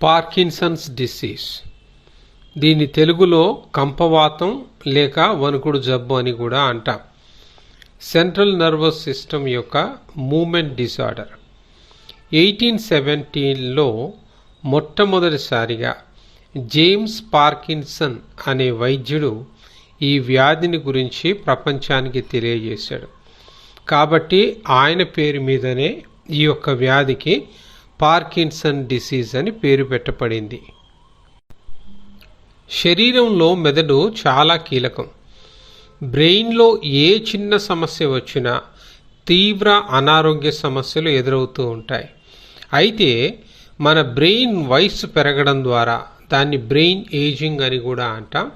Parkinson's disease, దీని తెలుగులో కంపవాతం లేక వణుకుడు జబ్బు అని కూడా అంటాం. సెంట్రల్ నర్వస్ సిస్టమ్ యొక్క మూమెంట్ డిసార్డర్. 1817లో మొట్టమొదటిసారిగా జేమ్స్ పార్కిన్సన్ అనే వైద్యుడు ఈ వ్యాధిని గురించి ప్రపంచానికి తెలియజేశాడు. కాబట్టి ఆయన పేరు మీదనే ఈ యొక్క వ్యాధికి పార్కిన్సన్ డిసీజ్ అని పేరు పెట్టబడింది. శరీరంలో మెదడు చాలా కీలకం. బ్రెయిన్లో ఏ చిన్న సమస్య వచ్చినా తీవ్ర అనారోగ్య సమస్యలు ఎదురవుతూ ఉంటాయి. అయితే మన బ్రెయిన్ వయస్సు పెరగడం ద్వారా దాన్ని బ్రెయిన్ ఏజింగ్ అని కూడా అంటాం.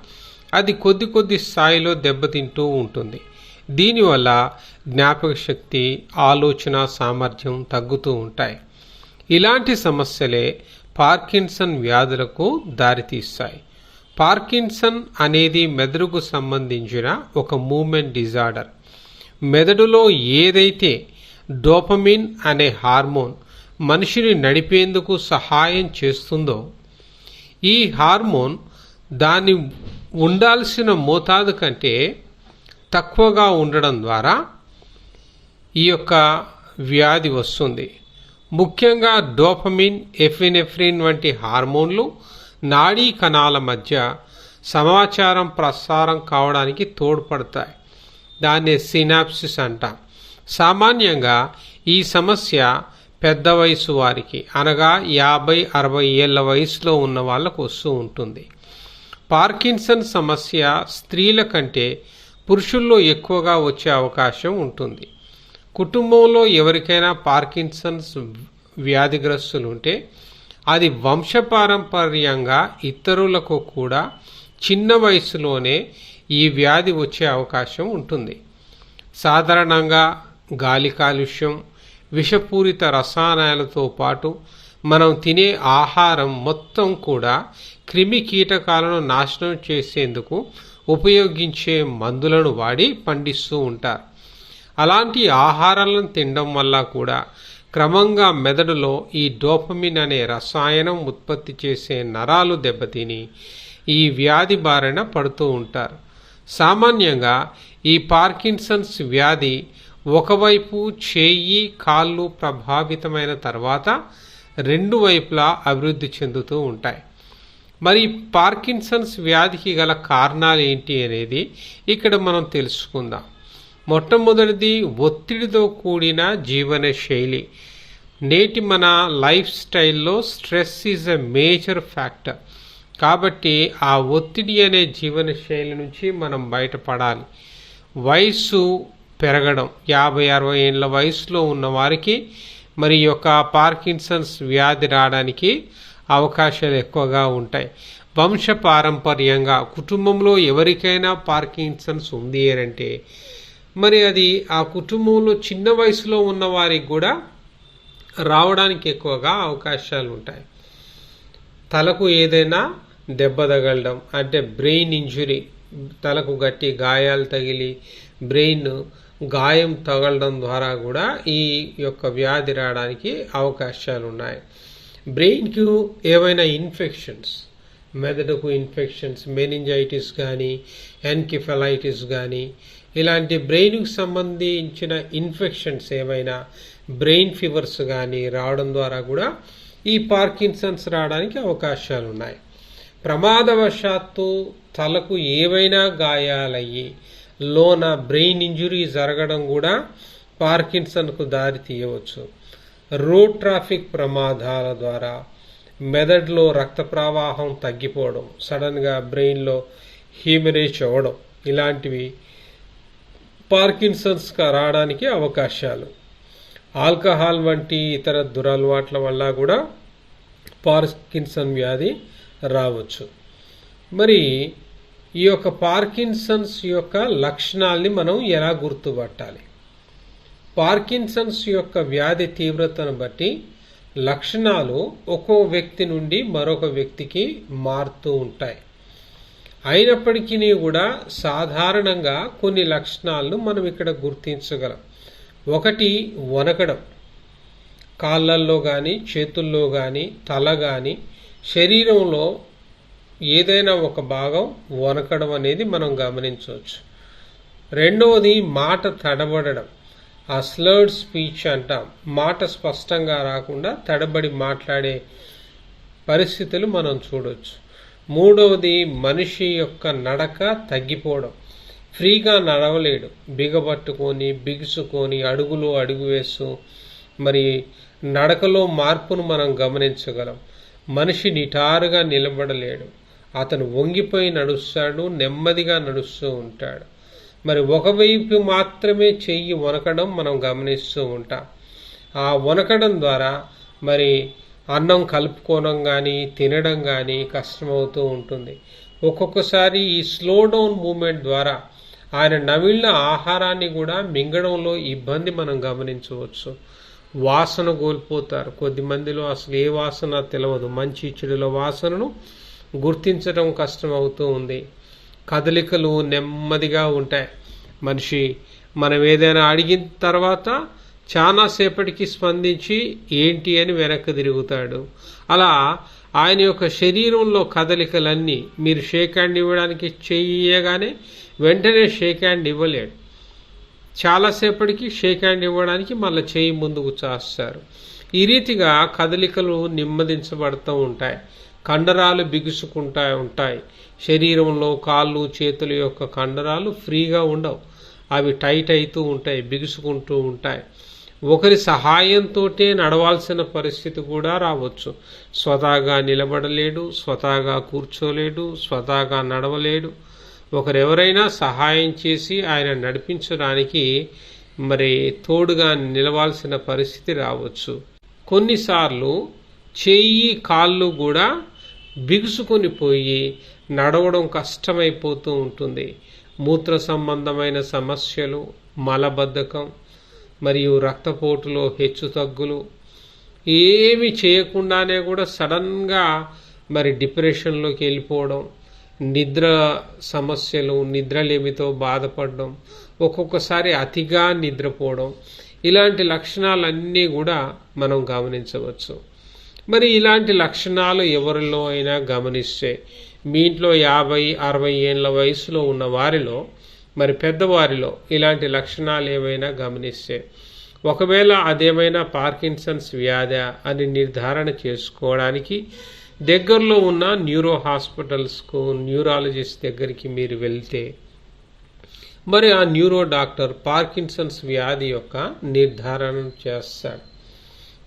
అది కొద్ది స్థాయిలో దెబ్బతింటూ ఉంటుంది. దీనివల్ల జ్ఞాపక శక్తి, ఆలోచన సామర్థ్యం తగ్గుతూ ఉంటాయి. ఇలాంటి సమస్యలే పార్కిన్సన్ వ్యాధులకు దారితీస్తాయి. పార్కిన్సన్ అనేది మెదడుకు సంబంధించిన ఒక మూమెంట్ డిజార్డర్. మెదడులో ఏదైతే డోపమిన్ అనే హార్మోన్ మనిషిని నడిపేందుకు సహాయం చేస్తుందో, ఈ హార్మోన్ దాని ఉండాల్సిన మోతాదు కంటే తక్కువగా ఉండడం ద్వారా ఈ యొక్క వ్యాధి వస్తుంది. ముఖ్యంగా డోపమిన్, ఎఫినెఫ్రిన్ వంటి హార్మోన్లు నాడీ కణాల మధ్య సమాచారం ప్రసారం కావడానికి తోడ్పడతాయి. దాన్ని సినాప్సిస్ అంటాం. సామాన్యంగా ఈ సమస్య పెద్ద వయసు వారికి, అనగా 50-60 ఏళ్ల వయసులో ఉన్న వాళ్ళకు వస్తూ ఉంటుంది. పార్కిన్సన్ సమస్య స్త్రీల కంటే పురుషుల్లో ఎక్కువగా వచ్చే అవకాశం ఉంటుంది. కుటుంబంలో ఎవరికైనా పార్కిన్సన్స్ వ్యాధిగ్రస్తులు ఉంటే అది వంశపారంపర్యంగా ఇతరులకు కూడా చిన్న వయసులోనే ఈ వ్యాధి వచ్చే అవకాశం ఉంటుంది. సాధారణంగా గాలి కాలుష్యం, విషపూరిత రసాయనాలతో పాటు మనం తినే ఆహారం మొత్తం కూడా క్రిమి కీటకాలను నాశనం చేసేందుకు ఉపయోగించే మందులను వాడి పండిస్తూ ఉంటారు. అలాంటి ఆహారాలను తినడం వల్ల కూడా క్రమంగా మెదడులో ఈ డోపమిన్ అనే రసాయనం ఉత్పత్తి చేసే నరాలు దెబ్బతిని ఈ వ్యాధి బారిన పడుతూ ఉంటారు. సామాన్యంగా ఈ పార్కిన్సన్స్ వ్యాధి ఒకవైపు చేయి, కాళ్ళు ప్రభావితమైన తర్వాత రెండు వైపులా అభివృద్ధి చెందుతూ ఉంటాయి. మరి పార్కిన్సన్స్ వ్యాధికి గల కారణాలు ఏంటి అనేది ఇక్కడ మనం తెలుసుకుందాం. మొట్టమొదటిది ఒత్తిడితో కూడిన జీవన శైలి. నేటి మన లైఫ్ స్టైల్లో stress is a major factor. కాబట్టి ఆ ఒత్తిడి అనే జీవన శైలి నుంచి మనం బయటపడాలి. వయసు పెరగడం, 50-60 ఏళ్ళ వయసులో ఉన్న వారికి మరి యొక్క పార్కిన్సన్స్ వ్యాధి రావడానికి అవకాశాలు ఎక్కువగా ఉంటాయి. వంశపారంపర్యంగా కుటుంబంలో ఎవరికైనా పార్కిన్సన్స్ ఉంది అంటే మరి అది ఆ కుటుంబంలో చిన్న వయసులో ఉన్న వారికి కూడా రావడానికి ఎక్కువగా అవకాశాలు ఉంటాయి. తలకు ఏదైనా దెబ్బ తగలడం అంటే బ్రెయిన్ ఇంజురీ, తలకు గట్టి గాయాలు తగిలి బ్రెయిన్ గాయం తగలడం ద్వారా కూడా ఈ యొక్క వ్యాధి రావడానికి అవకాశాలు ఉన్నాయి. బ్రెయిన్కు ఏవైనా ఇన్ఫెక్షన్స్, మెదడుకు ఇన్ఫెక్షన్స్, మెనింజైటిస్ కానీ ఎన్కెఫలైటిస్ కానీ ఇలాంటి బ్రెయిన్కు సంబంధించిన ఇన్ఫెక్షన్స్ ఏమైనా, బ్రెయిన్ ఫీవర్స్ కానీ రావడం ద్వారా కూడా ఈ పార్కిన్సన్స్ రావడానికి అవకాశాలు ఉన్నాయి. ప్రమాదవశాత్తు తలకు ఏవైనా గాయాలయ్యి లోన బ్రెయిన్ ఇంజురీ జరగడం కూడా పార్కిన్సన్కు దారి తీయవచ్చు. రోడ్ ట్రాఫిక్ ప్రమాదాల ద్వారా మెదడులో రక్త ప్రవాహం తగ్గిపోవడం, సడన్గా బ్రెయిన్లో హీమరేజ్ అవ్వడం, ఇలాంటివి పార్కిన్సన్స్గా రావడానికి అవకాశాలు. ఆల్కహాల్ వంటి ఇతర దురలవాట్ల వల్ల కూడా పార్కిన్సన్ వ్యాధి రావచ్చు. మరి ఈ యొక్క పార్కిన్సన్స్ యొక్క లక్షణాలని మనం ఎలా గుర్తుపట్టాలి? పార్కిన్సన్స్ యొక్క వ్యాధి తీవ్రతను బట్టి లక్షణాలు ఒక్కో వ్యక్తి నుండి మరొక వ్యక్తికి మారుతూ ఉంటాయి. అయినప్పటికీ కూడా సాధారణంగా కొన్ని లక్షణాలను మనం ఇక్కడ గుర్తించగలం. ఒకటి, వణకడం, కాళ్ళల్లో కానీ చేతుల్లో కానీ తల కానీ శరీరంలో ఏదైనా ఒక భాగం వణకడం అనేది మనం గమనించవచ్చు. రెండవది మాట తడబడడం, ఆ స్లర్డ్ స్పీచ్ అంటాం. మాట స్పష్టంగా రాకుండా తడబడి మాట్లాడే పరిస్థితులు మనం చూడవచ్చు. మూడవది మనిషి యొక్క నడక తగ్గిపోవడం, ఫ్రీగా నడవలేడు, బిగబట్టుకొని బిగుసుకొని అడుగులో అడుగు వేస్తూ మరి నడకలో మార్పును మనం గమనించగలం. మనిషి నిటారుగా నిలబడలేడు, అతను వంగిపోయి నడుస్తాడు, నెమ్మదిగా నడుస్తూ ఉంటాడు. మరి ఒకవైపు మాత్రమే చెయ్యి వణకడం మనం గమనిస్తూ ఉంటాం. ఆ వణకడం ద్వారా మరి అన్నం కలుపుకోవడం కానీ తినడం కానీ కష్టమవుతూ ఉంటుంది. ఒక్కొక్కసారి ఈ స్లో డౌన్ మూమెంట్ ద్వారా ఆయన నమిలిన ఆహారాన్ని కూడా మింగడంలో ఇబ్బంది మనం గమనించవచ్చు. వాసన కోల్పోతారు. కొద్దిమందిలో అసలు ఏ వాసన తెలియదు, మంచి చెడుల వాసనను గుర్తించడం కష్టం అవుతూ ఉంది. కదలికలు నెమ్మదిగా ఉంటాయి. మనిషి మనం ఏదైనా అడిగిన తర్వాత చాలాసేపటికి స్పందించి ఏంటి అని వెనక్కి తిరుగుతాడు. అలా ఆయన యొక్క శరీరంలో కదలికలన్నీ, మీరు షేక్ హ్యాండ్ ఇవ్వడానికి చెయ్యగానే వెంటనే షేక్ హ్యాండ్ ఇవ్వలేడు. చాలాసేపటికి షేక్ హ్యాండ్ ఇవ్వడానికి మళ్ళీ చేయి ముందుకు చాస్తారు. ఈ రీతిగా కదలికలు నెమ్మదించబడుతూ ఉంటాయి. కండరాలు బిగుసుకుంటూ ఉంటాయి. శరీరంలో కాళ్ళు చేతుల యొక్క కండరాలు ఫ్రీగా ఉండవు, అవి టైట్ అవుతూ ఉంటాయి, బిగుసుకుంటూ ఉంటాయి. ఒకరి సహాయంతో నడవాల్సిన పరిస్థితి కూడా రావచ్చు. స్వతహాగా నిలబడలేడు, స్వతహాగా కూర్చోలేడు, స్వతహాగా నడవలేడు. ఒకరెవరైనా సహాయం చేసి ఆయన నడిపించడానికి మరి తోడుగా నిలవాల్సిన పరిస్థితి రావచ్చు. కొన్నిసార్లు చెయ్యి కాళ్ళు కూడా బిగుసుకొని పోయి నడవడం కష్టమైపోతూ ఉంటుంది. మూత్ర సంబంధమైన సమస్యలు, మలబద్ధకం మరియు రక్తపోటులో హెచ్చుతగ్గులు, ఏమి చేయకుండానే కూడా సడన్గా మరి డిప్రెషన్లోకి వెళ్ళిపోవడం, నిద్ర సమస్యలు, నిద్రలేమితో బాధపడడం, ఒక్కొక్కసారి అతిగా నిద్రపోవడం, ఇలాంటి లక్షణాలన్నీ కూడా మనం గమనించవచ్చు. మరి ఇలాంటి లక్షణాలు ఎవరిలో అయినా గమనిస్తే, మీ ఇంట్లో 50-60 ఏళ్ళ వయసులో ఉన్న వారిలో మరి పెద్దవారిలో ఇలాంటి లక్షణాలు ఏమైనా గమనిస్తే, ఒకవేళ అదేమైనా పార్కిన్సన్స్ వ్యాధి అని నిర్ధారణ చేసుకోవడానికి దగ్గరలో ఉన్న న్యూరో హాస్పిటల్స్కు, న్యూరాలజిస్ట్ దగ్గరికి మీరు వెళ్తే మరి ఆ న్యూరో డాక్టర్ పార్కిన్సన్స్ వ్యాధి యొక్క నిర్ధారణ చేస్తాడు.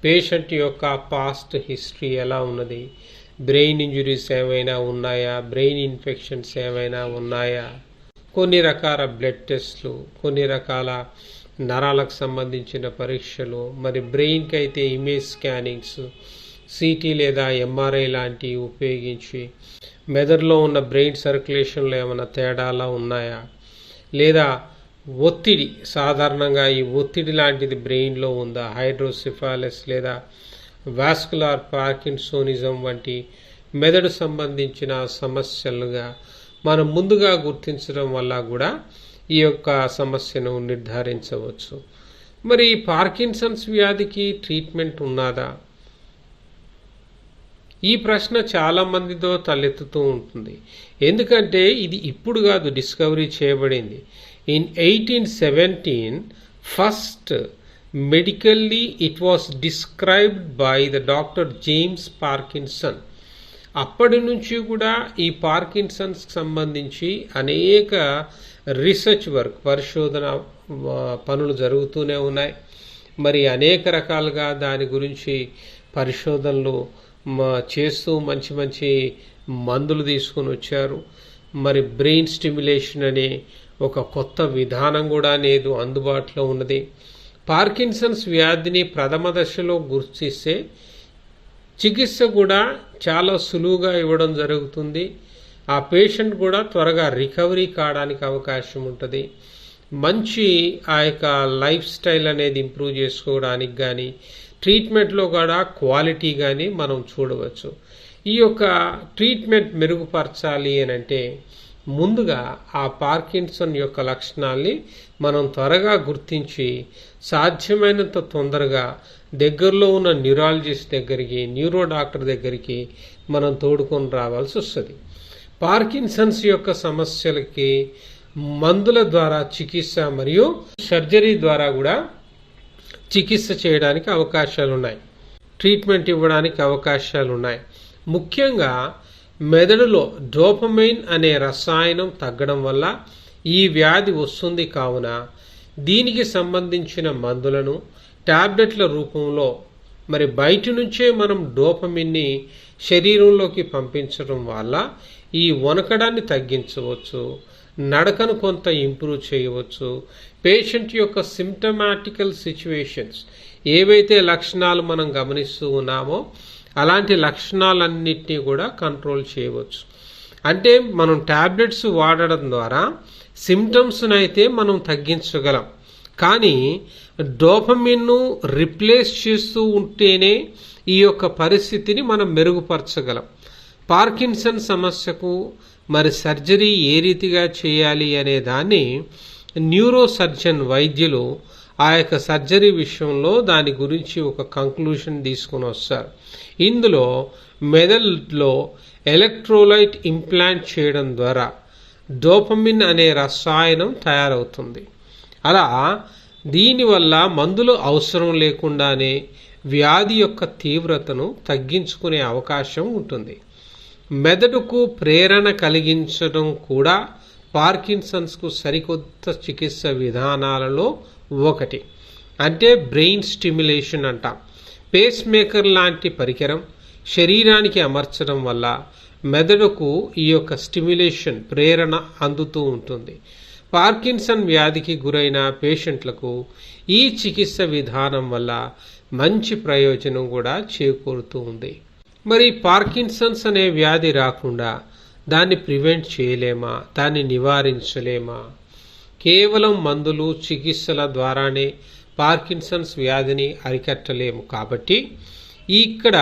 పేషెంట్ యొక్క పాస్ట్ హిస్టరీ ఎలా ఉన్నది, బ్రెయిన్ ఇంజురీస్ ఏమైనా ఉన్నాయా, బ్రెయిన్ ఇన్ఫెక్షన్స్ ఏమైనా ఉన్నాయా, కొన్ని రకాల బ్లడ్ టెస్ట్లు, కొన్ని రకాల నరాలకు సంబంధించిన పరీక్షలు, మరి బ్రెయిన్కి అయితే ఇమేజ్ స్కానింగ్స్, సిటీ లేదా ఎంఆర్ఐ లాంటివి ఉపయోగించి మెదడులో ఉన్న బ్రెయిన్ సర్క్యులేషన్లో ఏమైనా తేడాలా ఉన్నాయా, లేదా ఒత్తిడి, సాధారణంగా ఈ ఒత్తిడి లాంటిది బ్రెయిన్లో ఉందా, హైడ్రోసిఫాలస్ లేదా వాస్కులార్ పార్కిన్సోనిజం వంటి మెదడు సంబంధించిన సమస్యలుగా మనం ముందుగా గుర్తించడం వల్ల కూడా ఈ యొక్క సమస్యను నిర్ధారించవచ్చు. మరి పార్కిన్సన్స్ వ్యాధికి ట్రీట్మెంట్ ఉన్నదా? ఈ ప్రశ్న చాలా మందితో తలెత్తుతూ ఉంటుంది. ఎందుకంటే ఇది ఇప్పుడు కాదు డిస్కవరీ చేయబడింది. In 1817 first medically it was described by the doctor James Parkinson. అప్పటి నుంచి కూడా ఈ పార్కిన్సన్స్ సంబంధించి అనేక రీసెర్చ్ వర్క్, పరిశోధన పనులు జరుగుతూనే ఉన్నాయి. మరి అనేక రకాలుగా దాని గురించి పరిశోధనలు చేస్తూ మంచి మంచి మందులు తీసుకొని వచ్చారు. మరి బ్రెయిన్ స్టిమ్యులేషన్ అనే ఒక కొత్త విధానం కూడా నేడు అందుబాటులో ఉన్నది. పార్కిన్సన్స్ వ్యాధిని ప్రథమ దశలో గుర్తిస్తే చికిత్స కూడా చాలా సులువుగా ఇవ్వడం జరుగుతుంది. ఆ పేషెంట్ కూడా త్వరగా రికవరీ కావడానికి అవకాశం ఉంటుంది. మంచి ఆ యొక్క లైఫ్ స్టైల్ అనేది ఇంప్రూవ్ చేసుకోవడానికి కానీ, ట్రీట్మెంట్లో కూడా క్వాలిటీ కానీ మనం చూడవచ్చు. ఈ యొక్క ట్రీట్మెంట్ మెరుగుపరచాలి అని అంటే ముందుగా ఆ పార్కిన్సన్ యొక్క లక్షణాల్ని మనం త్వరగా గుర్తించి సాధ్యమైనంత తొందరగా దగ్గరలో ఉన్న న్యూరాలజిస్ట్ దగ్గరికి, న్యూరో డాక్టర్ దగ్గరికి మనం తోడుకొని రావాల్సి వస్తుంది. పార్కిన్సన్స్ యొక్క సమస్యలకి మందుల ద్వారా చికిత్స మరియు సర్జరీ ద్వారా కూడా చికిత్స చేయడానికి అవకాశాలు ఉన్నాయి, ట్రీట్మెంట్ ఇవ్వడానికి అవకాశాలు ఉన్నాయి. ముఖ్యంగా మెదడులో డోపమైన్ అనే రసాయనం తగ్గడం వల్ల ఈ వ్యాధి వస్తుంది. కావున దీనికి సంబంధించిన మందులను టాబ్లెట్ల రూపంలో మరి బయట నుంచే మనం డోపమిన్ని శరీరంలోకి పంపించడం వల్ల ఈ వణకడాన్ని తగ్గించవచ్చు, నడకను కొంత ఇంప్రూవ్ చేయవచ్చు. పేషెంట్ యొక్క సిమ్టమాటికల్ సిచ్యువేషన్స్ ఏవైతే లక్షణాలు మనం గమనిస్తూ ఉన్నామో అలాంటి లక్షణాలన్నింటినీ కూడా కంట్రోల్ చేయవచ్చు. అంటే మనం టాబ్లెట్స్ వాడడం ద్వారా సిమ్టమ్స్ను అయితే మనం తగ్గించగలం, కానీ డోపమిన్ను రిప్లేస్ చేస్తూ ఉంటేనే ఈ యొక్క పరిస్థితిని మనం మెరుగుపరచగలం. పార్కిన్సన్ సమస్యకు మరి సర్జరీ ఏ రీతిగా చేయాలి అనే దాన్ని న్యూరో సర్జన్ వైద్యులు ఆ యొక్క సర్జరీ విషయంలో దాని గురించి ఒక కంక్లూషన్ తీసుకుని వస్తారు. ఇందులో మెదడులో ఎలక్ట్రోలైట్ ఇంప్లాంట్ చేయడం ద్వారా డోపమిన్ అనే రసాయనం తయారవుతుంది. అలా దీనివల్ల మందులు అవసరం లేకుండానే వ్యాధి యొక్క తీవ్రతను తగ్గించుకునే అవకాశం ఉంటుంది. మెదడుకు ప్రేరణ కలిగించడం కూడా పార్కిన్సన్స్కు సరికొత్త చికిత్స విధానాలలో ఒకటి. అంటే బ్రెయిన్ స్టిమ్యులేషన్ అంటాం. పేస్ మేకర్ లాంటి పరికరం శరీరానికి అమర్చడం వల్ల మెదడుకు ఈ యొక్క స్టిమ్యులేషన్ ప్రేరణ అందుతూ ఉంటుంది. పార్కిన్సన్ వ్యాధికి గురైన పేషెంట్లకు ఈ చికిత్స విధానం వల్ల మంచి ప్రయోజనం కూడా చేకూరుతూ ఉంది. మరి పార్కిన్సన్స్ అనే వ్యాధి రాకుండా దాన్ని ప్రివెంట్ చేయలేమా, దాన్ని నివారించలేమా? కేవలం మందులు చికిత్సల ద్వారానే పార్కిన్సన్స్ వ్యాధిని అరికట్టలేము. కాబట్టి ఇక్కడ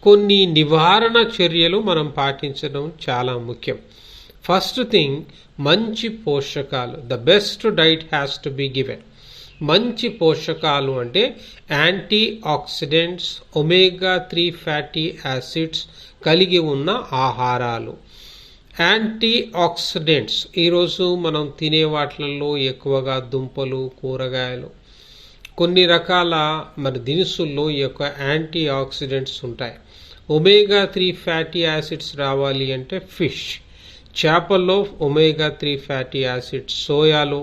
కొన్ని నివారణ చర్యలు మనం పాటించడం చాలా ముఖ్యం. ఫస్ట్ థింగ్, మంచి పోషకాలు. The best diet has to be given. మంచి పోషకాలు అంటే antioxidants, omega 3 fatty acids కలిగి ఉన్న ఆహారాలు. యాంటీ ఆక్సిడెంట్స్ ఈరోజు మనం తినే వాటిల్లో ఎక్కువగా దుంపలు, కూరగాయలు, కొన్ని రకాల మరి దినుసుల్లో ఈ యొక్క యాంటీ ఆక్సిడెంట్స్ ఉంటాయి. ఒమేగా 3 ఫ్యాటీ యాసిడ్స్ రావాలి అంటే ఫిష్, చేపల్లో ఒమేగా 3 ఫ్యాటీ యాసిడ్స్, సోయాలో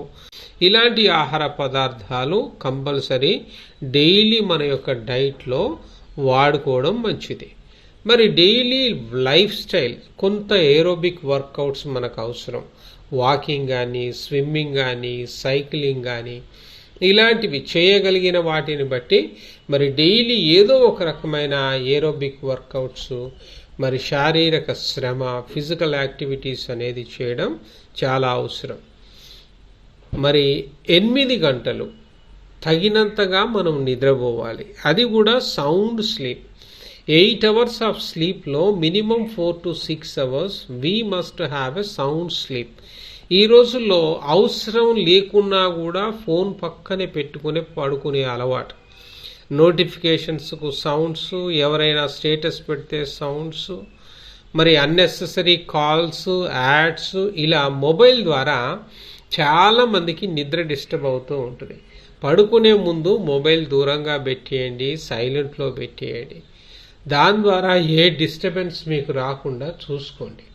ఇలాంటి ఆహార పదార్థాలు కంపల్సరీ డైలీ మన యొక్క డైట్లో వాడుకోవడం మంచిది. మరి డైలీ లైఫ్ స్టైల్, కొంత ఏరోబిక్ వర్కౌట్స్ మనకు అవసరం. వాకింగ్ కానీ, స్విమ్మింగ్ కానీ, సైక్లింగ్ కానీ ఇలాంటివి చేయగలిగిన వాటిని బట్టి మరి డైలీ ఏదో ఒక రకమైన ఏరోబిక్ వర్కౌట్స్, మరి శారీరక శ్రమ, ఫిజికల్ యాక్టివిటీస్ అనేది చేయడం చాలా అవసరం. మరి 8 గంటలు తగినంతగా మనం నిద్రపోవాలి. అది కూడా సౌండ్ స్లీప్. 8 hours ఆఫ్ స్లీప్లో minimum 4 to 6 hours we must have a sound sleep. ఈ రోజుల్లో అవసరం లేకున్నా కూడా ఫోన్ పక్కనే పెట్టుకుని పడుకునే అలవాటు. నోటిఫికేషన్స్కు సౌండ్స్, ఎవరైనా స్టేటస్ పెడితే సౌండ్స్, మరి అన్నెసెసరీ కాల్స్, యాడ్స్, ఇలా మొబైల్ ద్వారా చాలా మందికి నిద్ర డిస్టర్బ్ అవుతూ ఉంటుంది. పడుకునే ముందు మొబైల్ దూరంగా పెట్టేయండి, సైలెంట్లో పెట్టేయండి. దాని ద్వారా ఏ డిస్టర్బెన్స్ మీకు రాకుండా చూసుకోండి.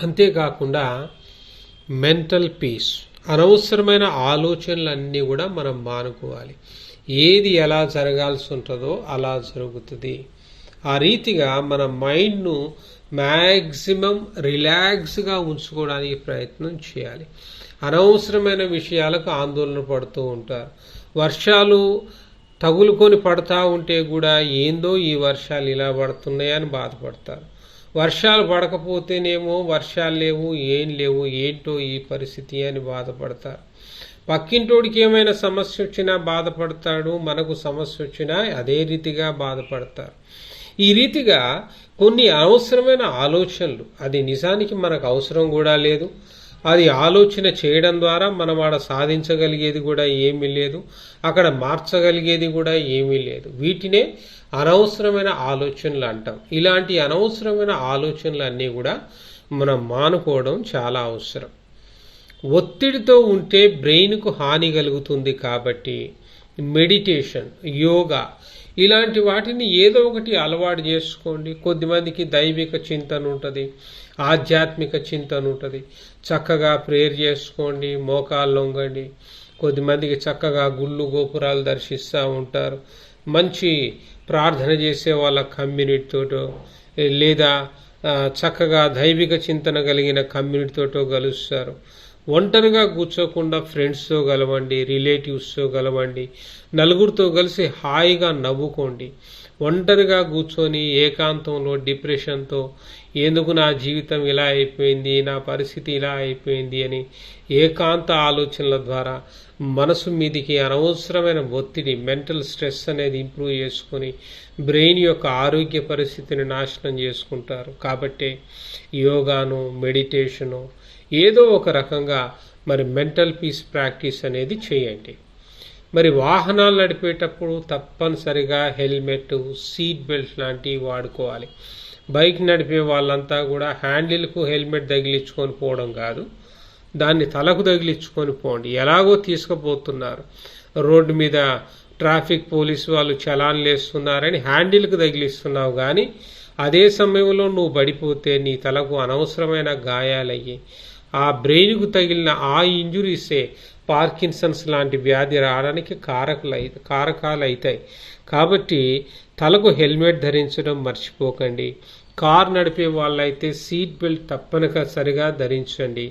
అంతేకాకుండా మెంటల్ పీస్, అనవసరమైన ఆలోచనలన్నీ కూడా మనం మానుకోవాలి. ఏది ఎలా జరగాల్సి ఉంటుందో అలా జరుగుతుంది. ఆ రీతిగా మన మైండ్ను మ్యాక్సిమం రిలాక్స్గా ఉంచుకోవడానికి ప్రయత్నం చేయాలి. అనవసరమైన విషయాలకు ఆందోళన పడుతూ ఉంటారు. వర్షాలు తగులుకొని పడతా ఉంటే కూడా ఏందో ఈ వర్షాలు ఇలా పడుతున్నాయని బాధపడతారు. వర్షాలు పడకపోతేనేమో వర్షాలు లేవు, ఏం లేవు, ఏంటో ఈ పరిస్థితి అని బాధపడతారు. పక్కింటోడికి ఏమైనా సమస్య వచ్చినా బాధపడతాడు, మనకు సమస్య వచ్చినా అదే రీతిగా బాధపడతారు. ఈ రీతిగా కొన్ని అనవసరమైన ఆలోచనలు, అది నిజానికి మనకు అవసరం కూడా లేదు, అది ఆలోచన చేయడం ద్వారా మనం ఆడ సాధించగలిగేది కూడా ఏమీ లేదు, అక్కడ మార్చగలిగేది కూడా ఏమీ లేదు. వీటినే అనవసరమైన ఆలోచనలు అంటాం. ఇలాంటి అనవసరమైన ఆలోచనలు అన్నీ కూడా మనం మానుకోవడం చాలా అవసరం. ఒత్తిడితో ఉంటే బ్రెయిన్కు హాని కలుగుతుంది కాబట్టి మెడిటేషన్, యోగా ఇలాంటి వాటిని ఏదో ఒకటి అలవాటు చేసుకోండి. కొద్దిమందికి దైవిక చింతన ఉంటుంది, ఆధ్యాత్మిక చింతన ఉంటుంది, చక్కగా ప్రేయర్ చేసుకోండి, మోకాళ్ళు లొంగండి. కొద్దిమందికి చక్కగా గుళ్ళు గోపురాలు దర్శిస్తూ ఉంటారు, మంచి ప్రార్థన చేసే వాళ్ళ కమ్యూనిటీతోటో లేదా చక్కగా దైవిక చింతన కలిగిన కమ్యూనిటీతోటో కలుస్తారు. ఒంటరిగా కూర్చోకుండా ఫ్రెండ్స్తో కలవండి, రిలేటివ్స్తో కలవండి, నలుగురితో కలిసి హాయిగా నవ్వుకోండి. ఒంటరిగా కూర్చొని ఏకాంతంలో డిప్రెషన్తో ఎందుకు నా జీవితం ఇలా అయిపోయింది, నా పరిస్థితి ఇలా అయిపోయింది అని ఏకాంత ఆలోచనల ద్వారా మనసు మీదికి అనవసరమైన ఒత్తిడి, మెంటల్ స్ట్రెస్ అనేది ఇంప్రూవ్ చేసుకొని బ్రెయిన్ యొక్క ఆరోగ్య పరిస్థితిని నాశనం చేసుకుంటారు. కాబట్టి యోగాను, మెడిటేషను ఏదో ఒక రకంగా మరి మెంటల్ పీస్ ప్రాక్టీస్ అనేది చేయండి. మరి వాహనాలు నడిపేటప్పుడు తప్పనిసరిగా హెల్మెట్, సీట్ బెల్ట్ లాంటివి వాడుకోవాలి. బైక్ నడిపే వాళ్ళంతా కూడా హ్యాండిల్కు హెల్మెట్ తగిలించుకొని పోవడం కాదు, దాన్ని తలకు తగిలించుకొని పోండి. ఎలాగో తీసుకుపోతున్నారు, రోడ్డు మీద ట్రాఫిక్ పోలీసు వాళ్ళు చలాన్లు వేస్తున్నారని హ్యాండిల్కు తగిలిస్తున్నావు, కానీ అదే సమయంలో నువ్వు పడిపోతే నీ తలకు అనవసరమైన గాయాలయ్యి ఆ బ్రెయిన్కు తగిలిన ఆ ఇంజురీసే పార్కిన్సన్స్ లాంటి వ్యాధి రావడానికి కారకాలు అవుతాయి. కాబట్టి తలకు హెల్మెట్ ధరించడం మర్చిపోకండి. కార్ నడిపే వాళ్ళైతే సీట్ బెల్ట్ తప్పనిసరిగా ధరించండి.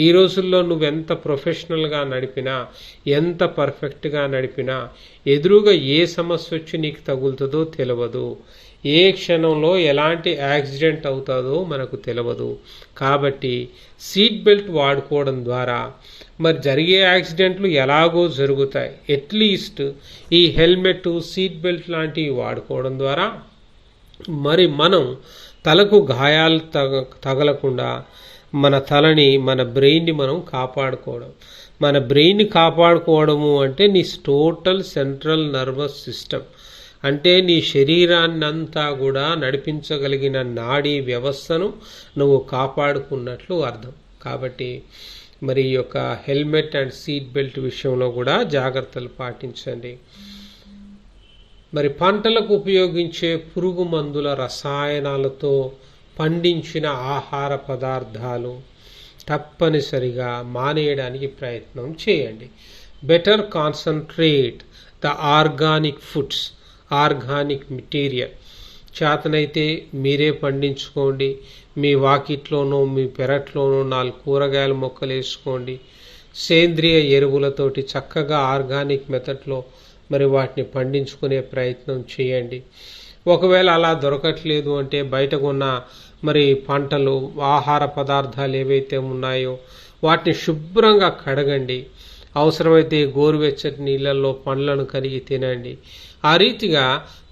ఈ రోజుల్లో నువ్వెంత ప్రొఫెషనల్గా నడిపినా, ఎంత పర్ఫెక్ట్గా నడిపినా ఎదురుగా ఏ సమస్య వచ్చి నీకు తగులుతుందో తెలియదు. ఏ క్షణంలో ఎలాంటి యాక్సిడెంట్ అవుతుందో మనకు తెలియదు. కాబట్టి సీట్ బెల్ట్ వాడుకోవడం ద్వారా మరి జరిగే యాక్సిడెంట్లు ఎలాగో జరుగుతాయి. అట్లీస్ట్ ఈ హెల్మెట్, సీట్ బెల్ట్ లాంటివి వాడుకోవడం ద్వారా మరి మనం తలకు గాయాలు తగలకుండా మన తలని, మన బ్రెయిన్ని మనం కాపాడుకోవడం. మన బ్రెయిన్ని కాపాడుకోవడము అంటే నీ టోటల్ సెంట్రల్ నర్వస్ సిస్టమ్, అంటే నీ శరీరాన్ని అంతా కూడా నడిపించగలిగిన నాడీ వ్యవస్థను నువ్వు కాపాడుకున్నట్లు అర్థం. కాబట్టి మరి ఈ యొక్క హెల్మెట్ అండ్ సీట్ బెల్ట్ విషయంలో కూడా జాగ్రత్తలు పాటించండి. మరి పంటలకు ఉపయోగించే పురుగు మందుల, రసాయనాలతో పండించిన ఆహార పదార్థాలు తప్పనిసరిగా మానేయడానికి ప్రయత్నం చేయండి. Better concentrate the organic foods, organic material. చేతనైతే మీరే పండించుకోండి. మీ వాకిట్లోనో మీ పెరట్లోనో 4 కూరగాయల మొక్కలు వేసుకోండి. సేంద్రియ ఎరువులతోటి చక్కగా ఆర్గానిక్ మెథడ్లో మరి వాటిని పండించుకునే ప్రయత్నం చేయండి. ఒకవేళ అలా దొరకట్లేదు అంటే బయట కొన్న మరి పంటలు, ఆహార పదార్థాలు ఏవైతే ఉన్నాయో వాటిని శుభ్రంగా కడగండి. అవసరమైతే గోరువెచ్చటి నీళ్ళల్లో పండ్లను కడిగి తినండి. ఆ రీతిగా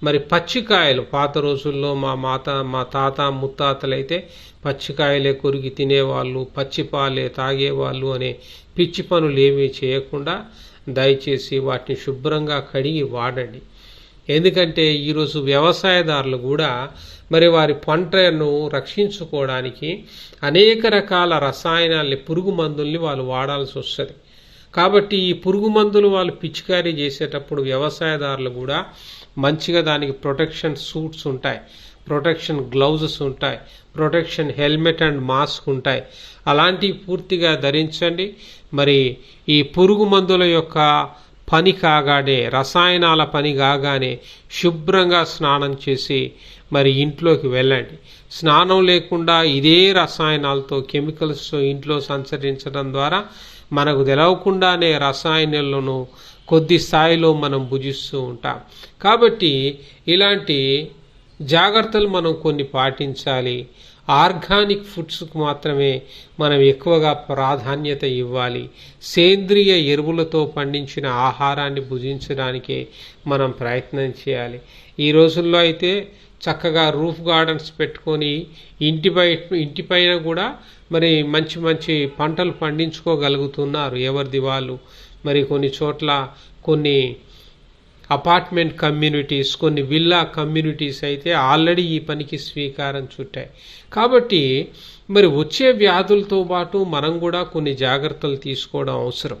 మరి పచ్చికాయలు, పాత రోజుల్లో మా తాత ముత్తాతలైతే పచ్చికాయలే కొరికి తినేవాళ్ళు, పచ్చిపాలే తాగేవాళ్ళు అనే పిచ్చి పనులు ఏమీ చేయకుండా దయచేసి వాటిని శుభ్రంగా కడిగి వాడండి. ఎందుకంటే ఈరోజు వ్యవసాయదారులు కూడా మరి వారి పంటను రక్షించుకోవడానికి అనేక రకాల రసాయనాల్ని, పురుగు మందుల్ని వాళ్ళు వాడాల్సి వస్తుంది. కాబట్టి ఈ పురుగు మందులు వాళ్ళు పిచికారీ చేసేటప్పుడు వ్యవసాయదారులు కూడా మంచిగా దానికి ప్రొటెక్షన్ సూట్స్ ఉంటాయి, ప్రొటెక్షన్ గ్లౌజెస్ ఉంటాయి, ప్రొటెక్షన్ హెల్మెట్ అండ్ మాస్క్ ఉంటాయి. అలాంటివి పూర్తిగా ధరించండి. మరి ఈ పురుగు మందుల యొక్క పని కాగానే, రసాయనాల పని కాగానే శుభ్రంగా స్నానం చేసి మరి ఇంట్లోకి వెళ్ళండి. స్నానం లేకుండా ఇదే రసాయనాలతో, కెమికల్స్తో ఇంట్లో సంచరించడం ద్వారా మనకు తెలవకుండానే రసాయనాలను కొద్ది స్థాయిలో మనం భుజిస్తూ ఉంటాం. కాబట్టి ఇలాంటి జాగ్రత్తలు మనం కొన్ని పాటించాలి. ఆర్గానిక్ ఫుడ్స్కు మాత్రమే మనం ఎక్కువగా ప్రాధాన్యత ఇవ్వాలి. సేంద్రియ ఎరువులతో పండించిన ఆహారాన్ని భుజించడానికే మనం ప్రయత్నం చేయాలి. ఈ రోజుల్లో అయితే చక్కగా రూఫ్ గార్డెన్స్ పెట్టుకొని ఇంటిపైన కూడా మరి మంచి మంచి పంటలు పండించుకోగలుగుతున్నారు ఎవరిది వాళ్ళు. మరి కొన్ని చోట్ల కొన్ని అపార్ట్మెంట్ కమ్యూనిటీస్, కొన్ని విల్లా కమ్యూనిటీస్ అయితే ఆల్రెడీ ఈ పనికి స్వీకారం చుట్టాయి. కాబట్టి మరి వచ్చే వ్యాధులతో పాటు మనం కూడా కొన్ని జాగ్రత్తలు తీసుకోవడం అవసరం.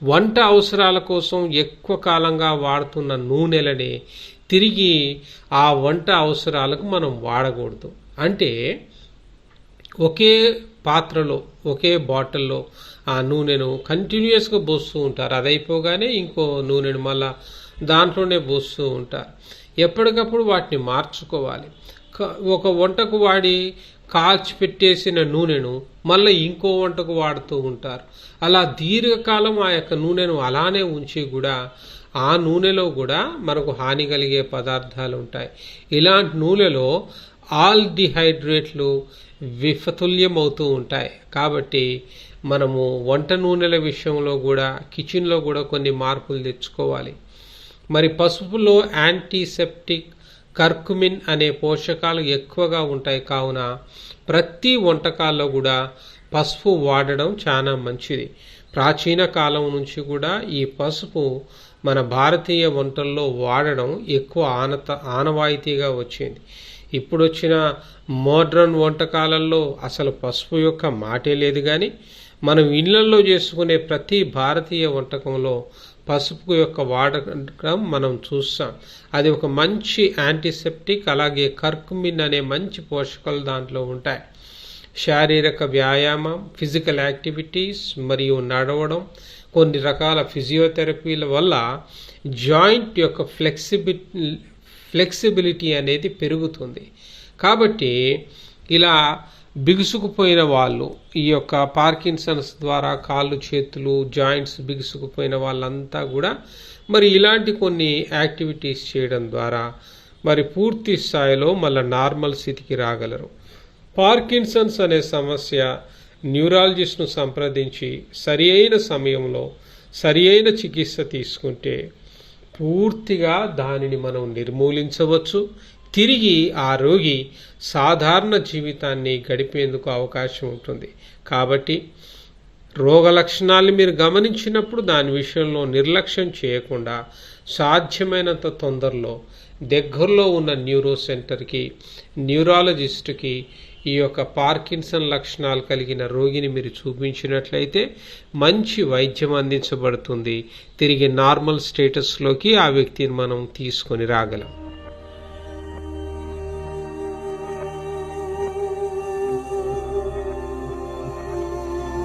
వంట అవసరాల కోసం ఎక్కువ కాలంగా వాడుతున్న నూనెలని తిరిగి ఆ వంట అవసరాలకు మనం వాడకూడదు. అంటే ఒకే పాత్రలో ఒకే బాటిల్లో ఆ నూనెను కంటిన్యూస్గా పోస్తూ ఉంటారు. అది అయిపోగానే ఇంకో నూనెను మళ్ళా దాంట్లోనే పోస్తూ ఉంటారు. ఎప్పటికప్పుడు వాటిని మార్చుకోవాలి. ఒక వంటకు వాడి కాల్చి పెట్టేసిన నూనెను మళ్ళీ ఇంకో వంటకు వాడుతూ ఉంటారు. అలా దీర్ఘకాలం ఆ యొక్క నూనెను అలానే ఉంచి కూడా ఆ నూనెలో కూడా మనకు హాని కలిగే పదార్థాలు ఉంటాయి. ఇలాంటి నూనెలో ఆల్డిహైడ్రేట్లు విఫతుల్యం అవుతూ ఉంటాయి. కాబట్టి మనము వంట నూనెల విషయంలో కూడా కిచెన్లో కూడా కొన్ని మార్పులు తెచ్చుకోవాలి. మరి పసుపులో యాంటీసెప్టిక్, కర్కుమిన్ అనే పోషకాలు ఎక్కువగా ఉంటాయి. కావున ప్రతి వంటకాల్లో కూడా పసుపు వాడడం చాలా మంచిది. ప్రాచీన కాలం నుంచి కూడా ఈ పసుపు మన భారతీయ వంటల్లో వాడడం ఎక్కువ ఆనవాయితీగా వచ్చింది. ఇప్పుడు వచ్చిన మోడ్రన్ వంటకాలలో అసలు పసుపు యొక్క మాటే లేదు. కానీ మనం ఇళ్లలో చేసుకునే ప్రతి భారతీయ వంటకంలో పసుపు యొక్క వాడకం మనం చూస్తాం. అది ఒక మంచి యాంటీసెప్టిక్, అలాగే కర్కుమిన్ అనే మంచి పోషకాలు దాంట్లో ఉంటాయి. శారీరక వ్యాయామం, ఫిజికల్ యాక్టివిటీస్ మరియు నడవడం, కొన్ని రకాల ఫిజియోథెరపీల వల్ల జాయింట్ యొక్క ఫ్లెక్సిబిలిటీ అనేది పెరుగుతుంది. కాబట్టి ఇలా బిగుసుకుపోయిన వాళ్ళు, ఈ యొక్క పార్కిన్సన్స్ ద్వారా కాళ్ళు చేతులు జాయింట్స్ బిగుసుకుపోయిన వాళ్ళంతా కూడా మరి ఇలాంటి కొన్ని యాక్టివిటీస్ చేయడం ద్వారా మరి పూర్తి స్థాయిలో మళ్ళీ నార్మల్ స్థితికి రాగలరు. పార్కిన్సన్స్ అనే సమస్య న్యూరాలజిస్ట్ను సంప్రదించి సరి అయిన సమయంలో సరి అయిన చికిత్స తీసుకుంటే పూర్తిగా దానిని మనం నిర్మూలించవచ్చు. తిరిగి ఆ రోగి సాధారణ జీవితాన్ని గడిపేందుకు అవకాశం ఉంటుంది. కాబట్టి రోగ లక్షణాలను మీరు గమనించినప్పుడు దాని విషయంలో నిర్లక్ష్యం చేయకుండా సాధ్యమైనంత తొందరలో దగ్గరలో ఉన్న న్యూరో సెంటర్కి, న్యూరాలజిస్ట్కి ఈ యొక్క పార్కిన్సన్ లక్షణాలు కలిగిన రోగిని మీరు చూపించినట్లయితే మంచి వైద్యం అందించబడుతుంది. తిరిగి నార్మల్ స్టేటస్లోకి ఆ వ్యక్తిని మనం తీసుకొని రాగలం.